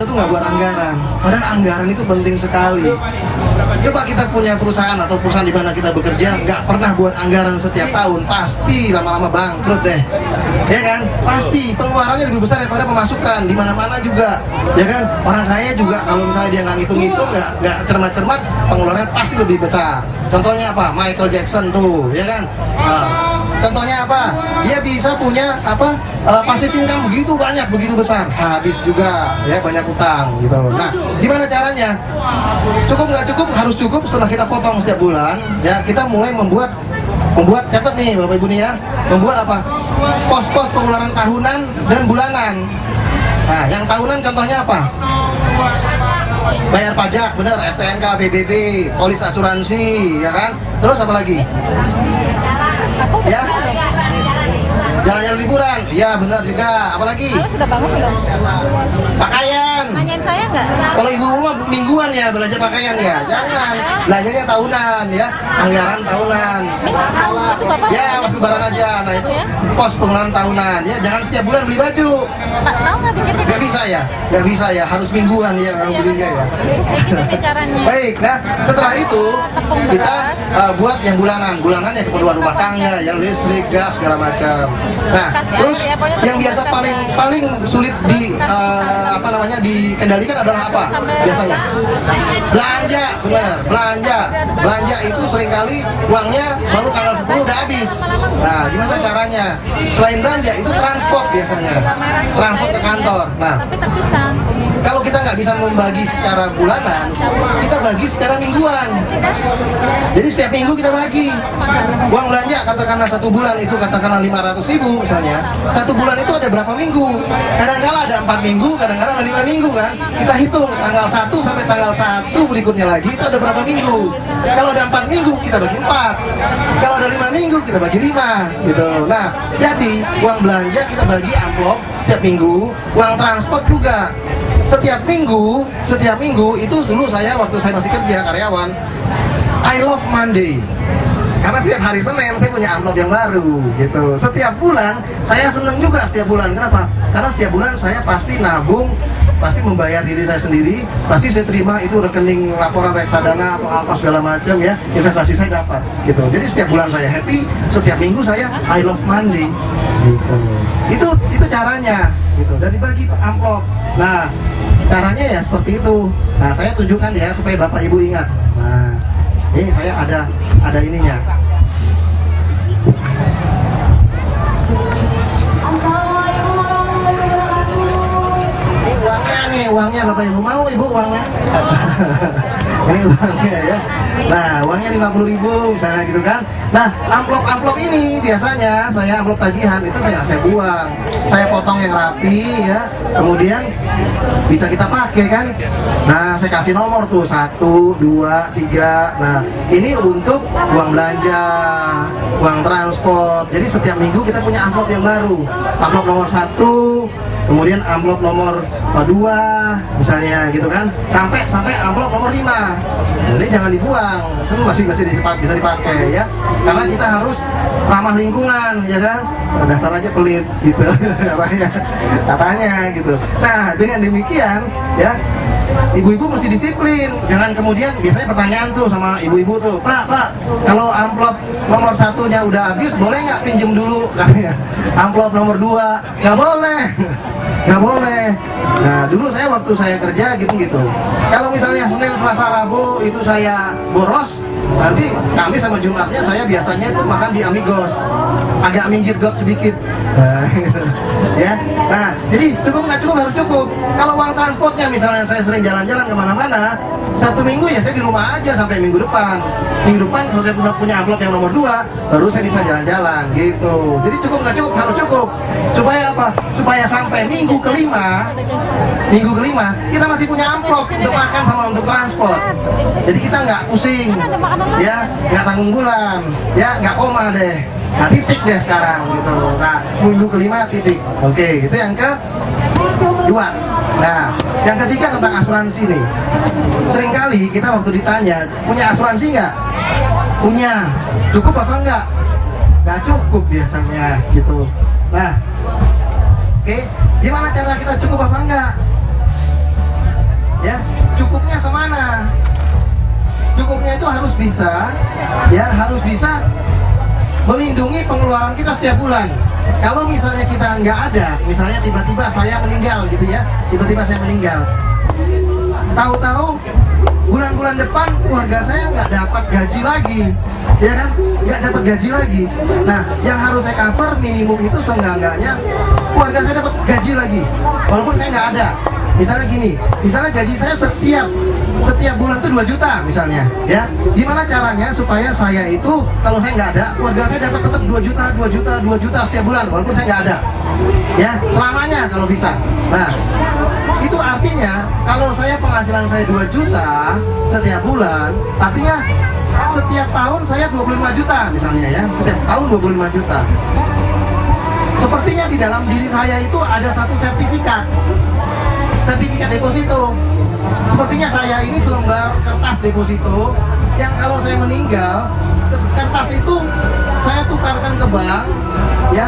itu nggak buat anggaran, padahal anggaran itu penting sekali. Coba kita punya perusahaan atau perusahaan di mana kita bekerja, nggak pernah buat anggaran setiap tahun, pasti lama-lama bangkrut deh, ya kan? Pasti pengeluarannya lebih besar daripada pemasukan di mana-mana juga, ya kan? Orang kaya juga kalau misalnya dia nggak ngitung-ngitung, nggak cermat-cermat, pengeluaran pasti lebih besar. Contohnya apa? Michael Jackson tuh, ya kan? Contohnya apa? Dia bisa punya passive income begitu banyak, begitu besar, habis juga, ya banyak utang gitu. Nah, gimana caranya? Cukup nggak cukup? Harus cukup. Setelah kita potong setiap bulan, ya kita mulai membuat catat nih Bapak Ibu nih ya, membuat apa? Pos-pos pengeluaran tahunan dan bulanan. Nah, yang tahunan contohnya apa? Bayar pajak, bener, STNK, BBB, polis asuransi, ya kan? Terus apa lagi? Ya, jalan-jalan liburan, ya benar juga. Apalagi? Sudah bangun belum? Pakaian. Nanyain saya nggak? Kalau ibu rumah mingguan ya belanja pakaian ya, jangan. Belanjanya tahunan ya, anggaran tahunan. Itu Bapak? Ya, mas lebaran aja. Nah itu pos pengeluaran tahunan ya, jangan setiap bulan beli baju. Pak, tahu nggak bikinnya? Nggak bisa ya, harus mingguan ya orang belinya ya. Gimana caranya? Baik, nah setelah itu kita buat yang bulanan ya keperluan rumah tangga, yang listrik, gas segala macam. Nah, terus yang biasa paling sulit dikendalikan adalah apa? Biasanya belanja, benar, belanja itu seringkali uangnya baru tanggal 10 udah habis. Nah, gimana caranya? Selain belanja itu transport biasanya, transport ke kantor. Nah, kalau kita nggak bisa membagi secara bulanan, kita bagi secara mingguan. Jadi setiap minggu kita bagi uang belanja, katakanlah satu bulan itu katakanlah 500.000 misalnya. Satu bulan itu ada berapa minggu? Kadang-kala ada 4 minggu, kadang-kala ada 5 minggu kan? Kita hitung tanggal 1 sampai tanggal 1 berikutnya lagi itu ada berapa minggu? Kalau ada 4 minggu kita bagi 4. Kalau ada 5 minggu kita bagi 5 gitu. Nah, jadi uang belanja kita bagi amplop setiap minggu, uang transport juga. Setiap minggu itu dulu waktu saya masih kerja karyawan, I love Monday. Karena setiap hari Senin saya punya amplop yang baru gitu. Setiap bulan saya seneng juga setiap bulan. Kenapa? Karena setiap bulan saya pasti nabung, pasti membayar diri saya sendiri, pasti saya terima itu rekening laporan reksadana atau apa segala macam ya, investasi saya dapat gitu. Jadi setiap bulan saya happy, setiap minggu saya I love Monday gitu. Itu caranya gitu, dan dibagi per amplop. Nah, caranya ya seperti itu. Nah, saya tunjukkan ya supaya Bapak Ibu ingat. Nah, ini saya ada ininya. Ini uangnya Bapak Ibu, mau Ibu uangnya? Ini uangnya ya. Nah, uangnya 50.000 misalnya gitu kan. Nah, amplop ini biasanya saya amplop tagihan itu saya buang. Saya potong yang rapi ya. Kemudian bisa kita pakai kan. Nah, saya kasih nomor tuh 1, 2, 3. Nah, ini untuk uang belanja, uang transport. Jadi setiap minggu kita punya amplop yang baru. Amplop nomor 1, kemudian amplop nomor 2 misalnya gitu kan, sampai amplop nomor 5. Jadi jangan dibuang, semua masih bisa dipakai ya, karena kita harus ramah lingkungan ya kan. Dasar aja pelit gitu katanya gitu. Nah, dengan demikian ya, ibu-ibu mesti disiplin. Jangan kemudian, biasanya pertanyaan tuh sama ibu-ibu tuh, Pak, kalau amplop nomor 1-nya udah habis, boleh nggak pinjem dulu? Katanya, amplop nomor 2, nggak boleh. Nggak boleh. Nah, dulu saya waktu saya kerja gitu. Kalau misalnya Senin, Selasa, Rabu itu saya boros, nanti Kamis sama Jumatnya saya biasanya itu makan di Amigos, agak minggir got sedikit. Nah, ya. Nah, jadi cukup nggak cukup, harus cukup. Kalau uang transportnya misalnya saya sering jalan-jalan kemana-mana, Sabtu Minggu ya saya di rumah aja sampai minggu depan. Minggu depan kalau saya punya amplop yang nomor 2, baru saya bisa jalan-jalan gitu. Jadi cukup nggak cukup, harus cukup. Supaya apa? Supaya sampai minggu kelima kita masih punya amplop untuk makan sama untuk transport. Jadi kita nggak pusing, ya, nggak tanggung bulan, ya, nggak koma deh. Nah, titik deh sekarang gitu. Nah, minggu kelima titik. Oke, itu yang kedua. Nah, yang ketiga tentang asuransi nih. Seringkali kita waktu ditanya, punya asuransi nggak? Punya. Cukup apa enggak? Nggak cukup biasanya gitu. Nah, oke, gimana cara kita cukup apa enggak? harus bisa, ya harus bisa melindungi pengeluaran kita setiap bulan. Kalau misalnya kita nggak ada, misalnya tiba-tiba saya meninggal gitu ya, tiba-tiba saya meninggal, tahu-tahu bulan-bulan depan keluarga saya nggak dapat gaji lagi, ya kan? Nggak dapat gaji lagi. Nah, yang harus saya cover minimum itu seenggak-enggaknya keluarga saya dapat gaji lagi, walaupun saya nggak ada. Misalnya gini, misalnya gaji saya setiap bulan tuh 2 juta misalnya, ya. Gimana caranya supaya saya itu kalau saya nggak ada, keluarga saya dapat tetap 2 juta setiap bulan, walaupun saya nggak ada, ya, selamanya kalau bisa. Nah, itu artinya kalau saya penghasilan saya 2 juta setiap bulan, artinya setiap tahun saya 25 juta misalnya, ya, setiap tahun 25 juta. Sepertinya di dalam diri saya itu ada satu sertifikat deposito. Sepertinya saya ini selembar kertas deposito yang kalau saya meninggal, kertas itu saya tukarkan ke bank, ya,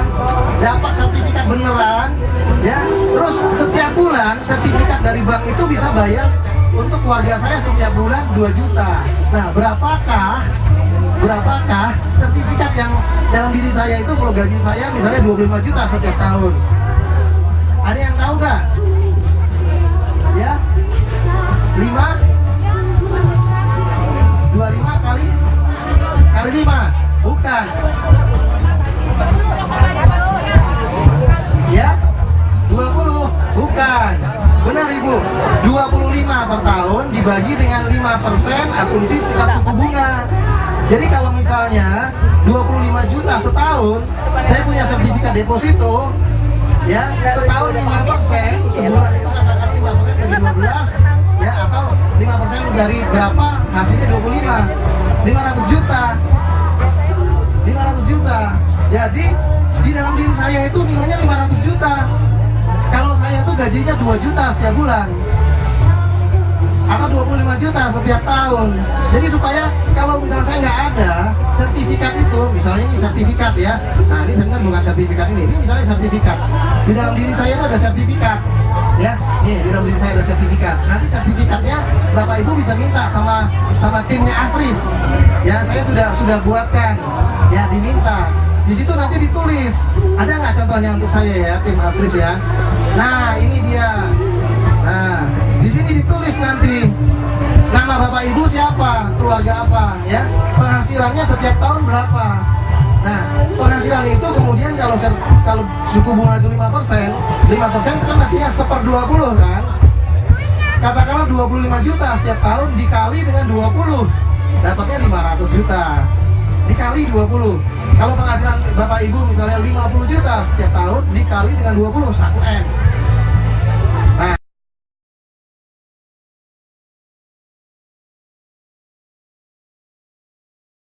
dapat sertifikat beneran, ya. Terus setiap bulan sertifikat dari bank itu bisa bayar untuk keluarga saya setiap bulan 2 juta. Nah, berapakah sertifikat yang dalam diri saya itu kalau gaji saya misalnya 25 juta setiap tahun? Ada yang tahu nggak? Ya, 25 kali 5, bukan, ya, 20, bukan, benar Ibu, 25 per tahun dibagi dengan 5% asumsi tingkat suku bunga. Jadi kalau misalnya 25 juta setahun, saya punya sertifikat deposito, ya, setahun 5%, sebulan itu katakan 5% bagi 12, ya, atau 5% dari berapa, hasilnya 25, 500 juta. Jadi di dalam diri saya itu nilainya 500 juta. Kalau saya itu gajinya 2 juta setiap bulan, atau 25 juta setiap tahun. Jadi supaya kalau misalnya saya nggak ada sertifikat itu, misalnya ini sertifikat, ya. Nah, ini benar bukan sertifikat ini misalnya sertifikat. Di dalam diri saya itu ada sertifikat, ya. Nih, di dalam diri saya ada sertifikat. Nanti sertifikatnya Bapak Ibu bisa minta sama timnya Afris. Ya, saya sudah buatkan, ya, diminta. Di situ nanti ditulis. Ada nggak contohnya untuk saya, ya, tim Afris, ya? Nah, ini dia. Nah, di sini ditulis nanti nama Bapak Ibu siapa, keluarga apa, ya, penghasilannya setiap tahun berapa. Nah, penghasilan itu kemudian kalau suku bunga itu 5% kan artinya 1/20 kan. Katakanlah 25 juta setiap tahun dikali dengan 20, dapatnya 500 juta. Dikali 20. Kalau penghasilan Bapak Ibu misalnya 50 juta setiap tahun dikali dengan 20, 1 M.